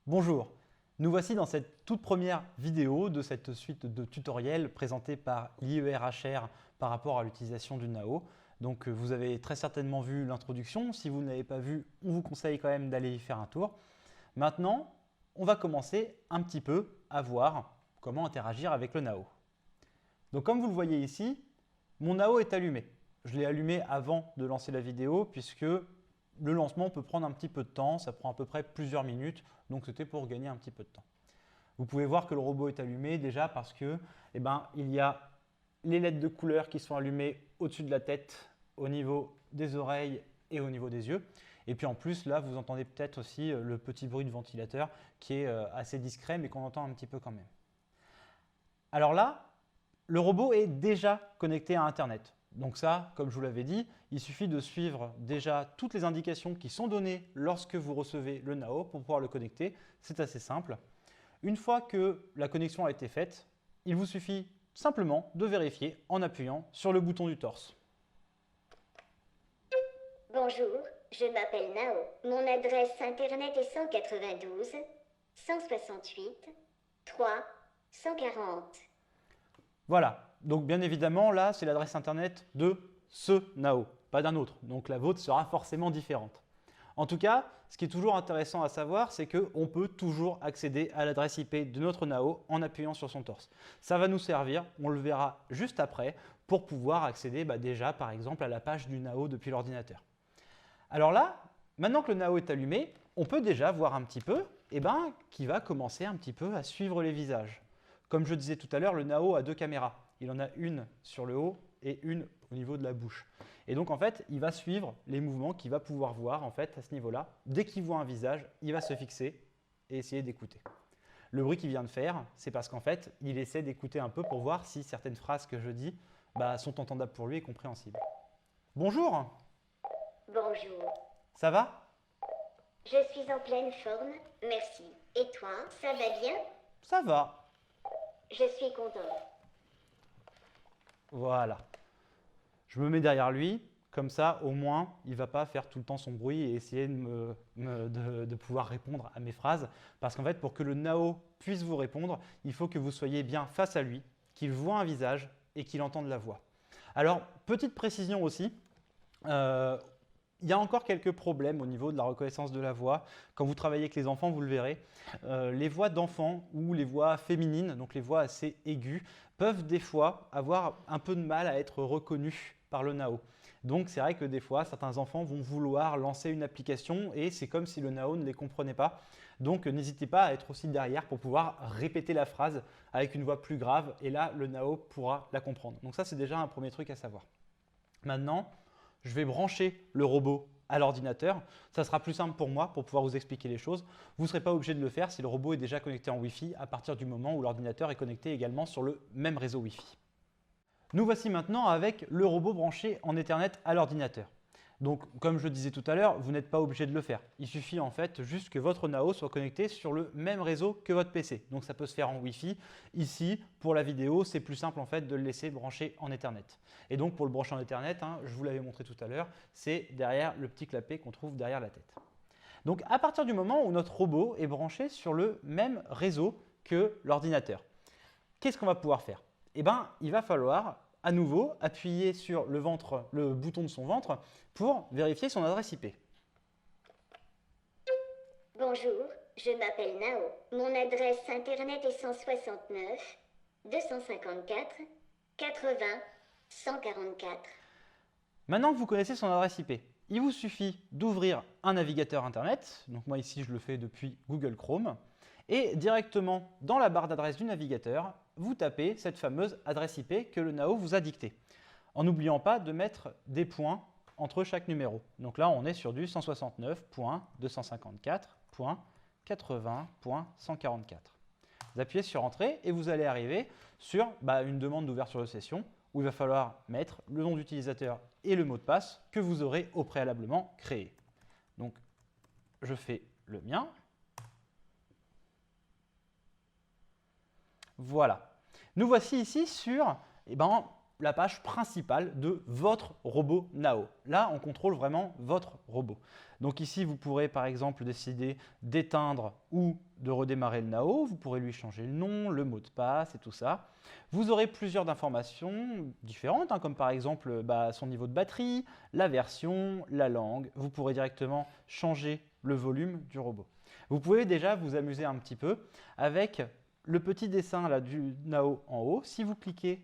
Bonjour, nous voici dans cette toute première vidéo de cette suite de tutoriels présentés par l'IERHR par rapport à l'utilisation du NAO. Donc vous avez très certainement vu l'introduction. Si vous ne l'avez pas vu, on vous conseille quand même d'aller y faire un tour. Maintenant, on va commencer un petit peu à voir comment interagir avec le NAO. Donc comme vous le voyez ici, mon NAO est allumé. Je l'ai allumé avant de lancer la vidéo puisque le lancement peut prendre un petit peu de temps, ça prend à peu près plusieurs minutes, donc c'était pour gagner un petit peu de temps. Vous pouvez voir que le robot est allumé déjà parce que, il y a les LED de couleur qui sont allumées au-dessus de la tête, au niveau des oreilles et au niveau des yeux. Et puis en plus, là, vous entendez peut-être aussi le petit bruit de ventilateur qui est assez discret, mais qu'on entend un petit peu quand même. Alors là, le robot est déjà connecté à Internet. Donc ça, comme je vous l'avais dit, il suffit de suivre déjà toutes les indications qui sont données lorsque vous recevez le NAO pour pouvoir le connecter. C'est assez simple. Une fois que la connexion a été faite, il vous suffit simplement de vérifier en appuyant sur le bouton du torse. Bonjour, je m'appelle Nao. Mon adresse internet est 192 168 3 140. Voilà, donc bien évidemment, là, c'est l'adresse internet de ce NAO, pas d'un autre. Donc la vôtre sera forcément différente. En tout cas, ce qui est toujours intéressant à savoir, c'est qu'on peut toujours accéder à l'adresse IP de notre NAO en appuyant sur son torse. Ça va nous servir, on le verra juste après, pour pouvoir accéder déjà par exemple à la page du NAO depuis l'ordinateur. Alors là, maintenant que le NAO est allumé, on peut déjà voir un petit peu qu'il va commencer un petit peu à suivre les visages. Comme je disais tout à l'heure, le NAO a deux caméras. Il en a une sur le haut et une au niveau de la bouche. Et donc en fait, il va suivre les mouvements qu'il va pouvoir voir en fait à ce niveau-là. Dès qu'il voit un visage, il va se fixer et essayer d'écouter. Le bruit qu'il vient de faire, c'est parce qu'en fait, il essaie d'écouter un peu pour voir si certaines phrases que je dis sont entendables pour lui et compréhensibles. Bonjour, Bonjour, ça va? je suis en pleine forme, merci. Et toi, ça va bien? Ça va. Je suis content. Voilà. Je me mets derrière lui, comme ça au moins il ne va pas faire tout le temps son bruit et essayer de pouvoir répondre à mes phrases. Parce qu'en fait, pour que le NAO puisse vous répondre, il faut que vous soyez bien face à lui, qu'il voit un visage et qu'il entende la voix. Alors, petite précision aussi, il y a encore quelques problèmes au niveau de la reconnaissance de la voix. Quand vous travaillez avec les enfants, vous le verrez. Les voix d'enfants ou les voix féminines, donc les voix assez aiguës, peuvent des fois avoir un peu de mal à être reconnues par le NAO. Donc c'est vrai que des fois, certains enfants vont vouloir lancer une application et c'est comme si le NAO ne les comprenait pas. Donc n'hésitez pas à être aussi derrière pour pouvoir répéter la phrase avec une voix plus grave et là, le NAO pourra la comprendre. Donc ça, c'est déjà un premier truc à savoir. Maintenant, je vais brancher le robot à l'ordinateur. Ça sera plus simple pour moi pour pouvoir vous expliquer les choses. Vous ne serez pas obligé de le faire si le robot est déjà connecté en Wi-Fi à partir du moment où l'ordinateur est connecté également sur le même réseau Wi-Fi. Nous voici maintenant avec le robot branché en Ethernet à l'ordinateur. Donc, comme je disais tout à l'heure, vous n'êtes pas obligé de le faire. Il suffit en fait juste que votre NAO soit connecté sur le même réseau que votre PC. Donc, ça peut se faire en Wi-Fi. Ici, pour la vidéo, c'est plus simple en fait de le laisser brancher en Ethernet. Et donc, pour le brancher en Ethernet, je vous l'avais montré tout à l'heure, c'est derrière le petit clapet qu'on trouve derrière la tête. Donc, à partir du moment où notre robot est branché sur le même réseau que l'ordinateur, qu'est-ce qu'on va pouvoir faire? Il va falloir à nouveau appuyer sur le bouton de son ventre pour vérifier son adresse IP. Bonjour, je m'appelle Nao. Mon adresse internet est 169 254 80 144. Maintenant que vous connaissez son adresse IP, il vous suffit d'ouvrir un navigateur internet. Donc moi ici je le fais depuis Google Chrome. Et directement dans la barre d'adresse du navigateur, vous tapez cette fameuse adresse IP que le NAO vous a dictée. En n'oubliant pas de mettre des points entre chaque numéro. Donc là, on est sur du 169.254.80.144. Vous appuyez sur Entrée et vous allez arriver sur une demande d'ouverture de session où il va falloir mettre le nom d'utilisateur et le mot de passe que vous aurez au préalablement créé. Donc, je fais le mien. Voilà. Nous voici ici sur la page principale de votre robot Nao. Là, on contrôle vraiment votre robot. Donc ici, vous pourrez par exemple décider d'éteindre ou de redémarrer le Nao. Vous pourrez lui changer le nom, le mot de passe et tout ça. Vous aurez plusieurs informations différentes, hein, comme par exemple son niveau de batterie, la version, la langue. Vous pourrez directement changer le volume du robot. Vous pouvez déjà vous amuser un petit peu avec le petit dessin là, du Nao en haut. Si vous cliquez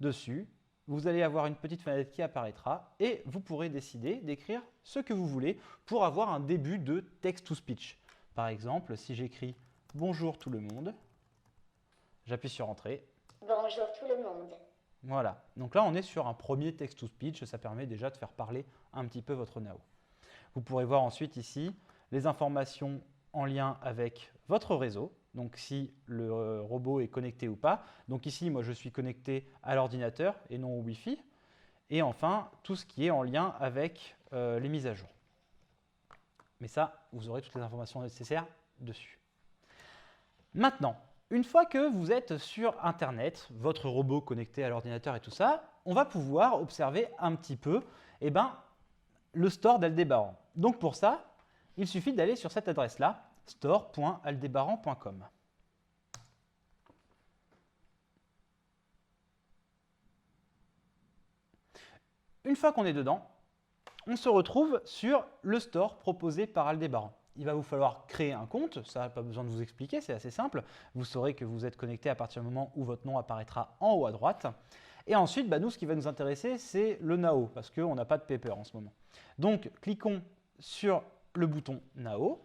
dessus, vous allez avoir une petite fenêtre qui apparaîtra et vous pourrez décider d'écrire ce que vous voulez pour avoir un début de text-to-speech. Par exemple, si j'écris « Bonjour tout le monde », j'appuie sur « Entrée ». Bonjour tout le monde. Voilà, donc là on est sur un premier text-to-speech, ça permet déjà de faire parler un petit peu votre Nao. Vous pourrez voir ensuite ici les informations en lien avec votre réseau, donc si le robot est connecté ou pas. Donc ici, moi je suis connecté à l'ordinateur et non au Wi-Fi. Et enfin, tout ce qui est en lien avec les mises à jour. Mais ça, vous aurez toutes les informations nécessaires dessus. Maintenant, une fois que vous êtes sur Internet, votre robot connecté à l'ordinateur et tout ça, on va pouvoir observer un petit peu le store d'Aldébaran. Donc pour ça, il suffit d'aller sur cette adresse-là, store.aldebaran.com. Une fois qu'on est dedans, on se retrouve sur le store proposé par Aldébaran. Il va vous falloir créer un compte, ça n'a pas besoin de vous expliquer, c'est assez simple. Vous saurez que vous êtes connecté à partir du moment où votre nom apparaîtra en haut à droite. Et ensuite, nous, ce qui va nous intéresser, c'est le Nao, parce qu'on n'a pas de paper en ce moment. Donc, cliquons sur le bouton Nao.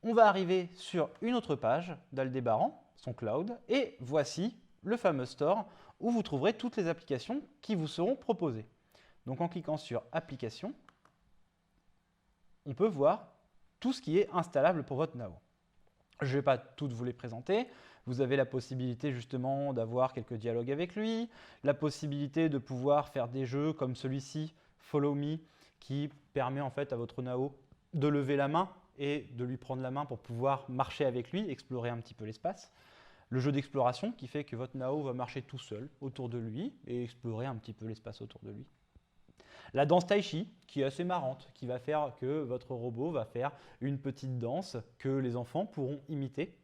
On va arriver sur une autre page d'Aldébaran, son cloud, et voici le fameux store où vous trouverez toutes les applications qui vous seront proposées. Donc en cliquant sur Applications, on peut voir tout ce qui est installable pour votre Nao. Je ne vais pas toutes vous les présenter. Vous avez la possibilité justement d'avoir quelques dialogues avec lui, la possibilité de pouvoir faire des jeux comme celui-ci, Follow Me, qui permet en fait à votre Nao de lever la main et de lui prendre la main pour pouvoir marcher avec lui, explorer un petit peu l'espace. Le jeu d'exploration qui fait que votre Nao va marcher tout seul autour de lui et explorer un petit peu l'espace autour de lui. La danse tai chi, qui est assez marrante, qui va faire que votre robot va faire une petite danse que les enfants pourront imiter.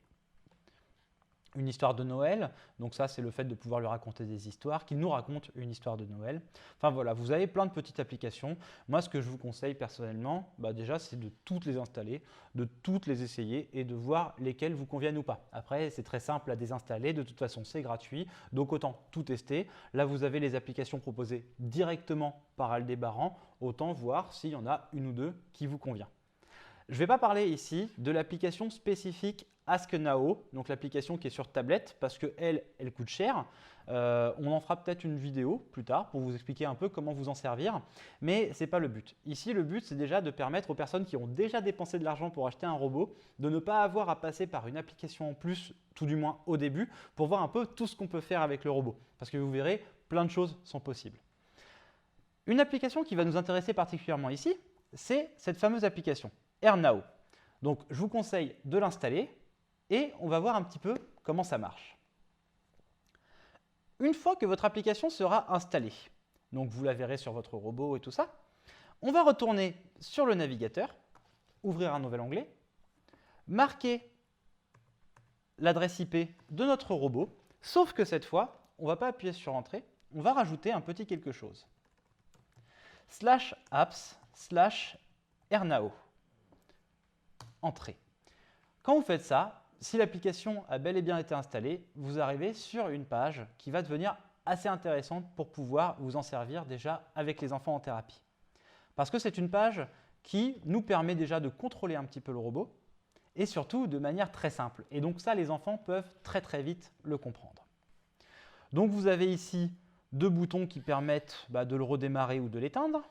Une histoire de Noël, donc ça c'est le fait de pouvoir lui raconter des histoires, qu'il nous raconte une histoire de Noël. Enfin voilà, vous avez plein de petites applications. Moi ce que je vous conseille personnellement, déjà c'est de toutes les installer, de toutes les essayer et de voir lesquelles vous conviennent ou pas. Après c'est très simple à désinstaller, de toute façon c'est gratuit, donc autant tout tester. Là vous avez les applications proposées directement par Aldébaran, autant voir s'il y en a une ou deux qui vous convient. Je ne vais pas parler ici de l'application spécifique AskNao, donc l'application qui est sur tablette, parce qu'elle coûte cher. On en fera peut-être une vidéo plus tard pour vous expliquer un peu comment vous en servir, mais ce n'est pas le but. Ici, le but, c'est déjà de permettre aux personnes qui ont déjà dépensé de l'argent pour acheter un robot de ne pas avoir à passer par une application en plus, tout du moins au début, pour voir un peu tout ce qu'on peut faire avec le robot. Parce que vous verrez, plein de choses sont possibles. Une application qui va nous intéresser particulièrement ici, c'est cette fameuse application, AirNao. Donc, je vous conseille de l'installer et on va voir un petit peu comment ça marche. Une fois que votre application sera installée, donc vous la verrez sur votre robot et tout ça, on va retourner sur le navigateur, ouvrir un nouvel onglet, marquer l'adresse IP de notre robot, sauf que cette fois, on ne va pas appuyer sur Entrée, on va rajouter un petit quelque chose. /apps/AirNao. Entrée. Quand vous faites ça, si l'application a bel et bien été installée, vous arrivez sur une page qui va devenir assez intéressante pour pouvoir vous en servir déjà avec les enfants en thérapie. Parce que c'est une page qui nous permet déjà de contrôler un petit peu le robot et surtout de manière très simple. Et donc ça, les enfants peuvent très très vite le comprendre. Donc vous avez ici deux boutons qui permettent de le redémarrer ou de l'éteindre.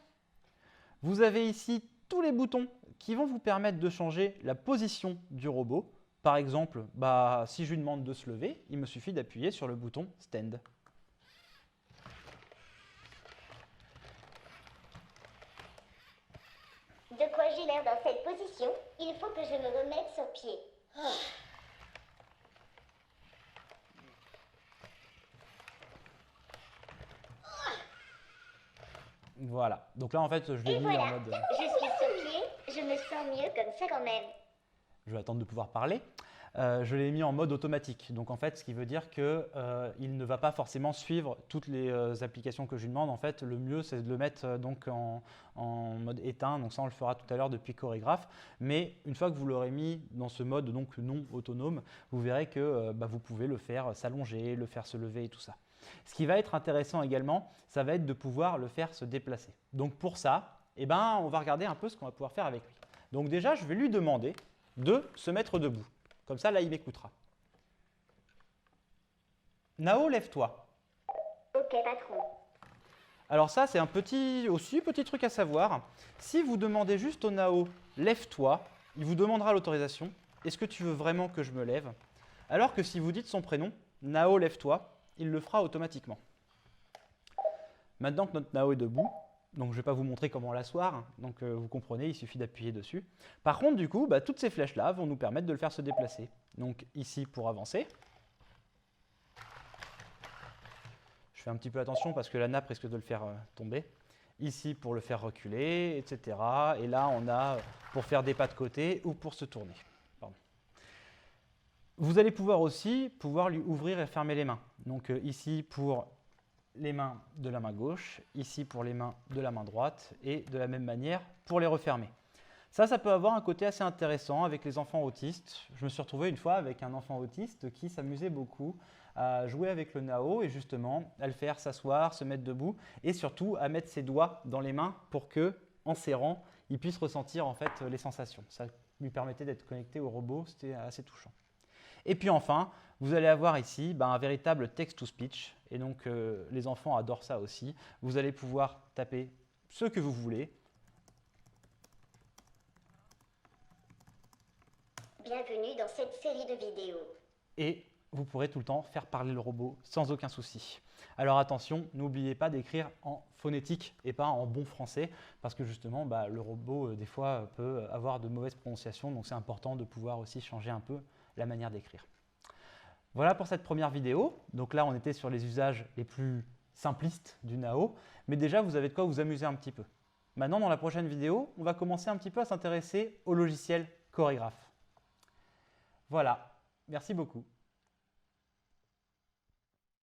Vous avez ici tous les boutons qui vont vous permettre de changer la position du robot. Par exemple, si je lui demande de se lever, il me suffit d'appuyer sur le bouton Stand. De quoi j'ai l'air dans cette position? Il faut que je me remette sur pied. Voilà. Donc là, en fait, je l'ai Et mis en voilà, mode... je suis sur pied, je me sens mieux comme ça quand même. Je vais attendre de pouvoir parler. Je l'ai mis en mode automatique. Donc en fait, ce qui veut dire qu'il ne va pas forcément suivre toutes les applications que je lui demande. En fait, le mieux, c'est de le mettre donc en mode éteint. Donc ça, on le fera tout à l'heure depuis Chorégraphe. Mais une fois que vous l'aurez mis dans ce mode donc non autonome, vous verrez que vous pouvez le faire s'allonger, le faire se lever et tout ça. Ce qui va être intéressant également, ça va être de pouvoir le faire se déplacer. Donc pour ça, on va regarder un peu ce qu'on va pouvoir faire avec lui. Donc déjà, je vais lui demander de se mettre debout. Comme ça, là, il m'écoutera. Nao, lève-toi. Ok, patron. Alors ça, c'est aussi petit truc à savoir. Si vous demandez juste au Nao, lève-toi, il vous demandera l'autorisation. Est-ce que tu veux vraiment que je me lève? Alors que si vous dites son prénom, Nao, lève-toi, il le fera automatiquement. Maintenant que notre Nao est debout, donc je ne vais pas vous montrer comment l'asseoir, donc vous comprenez, il suffit d'appuyer dessus. Par contre, du coup, toutes ces flèches-là vont nous permettre de le faire se déplacer. Donc ici pour avancer. Je fais un petit peu attention parce que la nappe risque de le faire tomber. Ici pour le faire reculer, etc. Et là, on a pour faire des pas de côté ou pour se tourner. Pardon. Vous allez pouvoir aussi lui ouvrir et fermer les mains. Donc ici pour les mains de la main gauche, ici pour les mains de la main droite et de la même manière pour les refermer. Ça peut avoir un côté assez intéressant avec les enfants autistes. Je me suis retrouvé une fois avec un enfant autiste qui s'amusait beaucoup à jouer avec le Nao et justement à le faire s'asseoir, se mettre debout et surtout à mettre ses doigts dans les mains pour que, en serrant, il puisse ressentir en fait les sensations. Ça lui permettait d'être connecté au robot, c'était assez touchant. Et puis enfin, vous allez avoir ici un véritable text-to-speech. Et donc, les enfants adorent ça aussi. Vous allez pouvoir taper ce que vous voulez. Bienvenue dans cette série de vidéos. Et vous pourrez tout le temps faire parler le robot sans aucun souci. Alors attention, n'oubliez pas d'écrire en phonétique et pas en bon français. Parce que justement, le robot, des fois, peut avoir de mauvaises prononciations. Donc, c'est important de pouvoir aussi changer un peu la manière d'écrire. Voilà pour cette première vidéo. Donc là, on était sur les usages les plus simplistes du Nao. Mais déjà, vous avez de quoi vous amuser un petit peu. Maintenant, dans la prochaine vidéo, on va commencer un petit peu à s'intéresser au logiciel Chorégraphe. Voilà, merci beaucoup.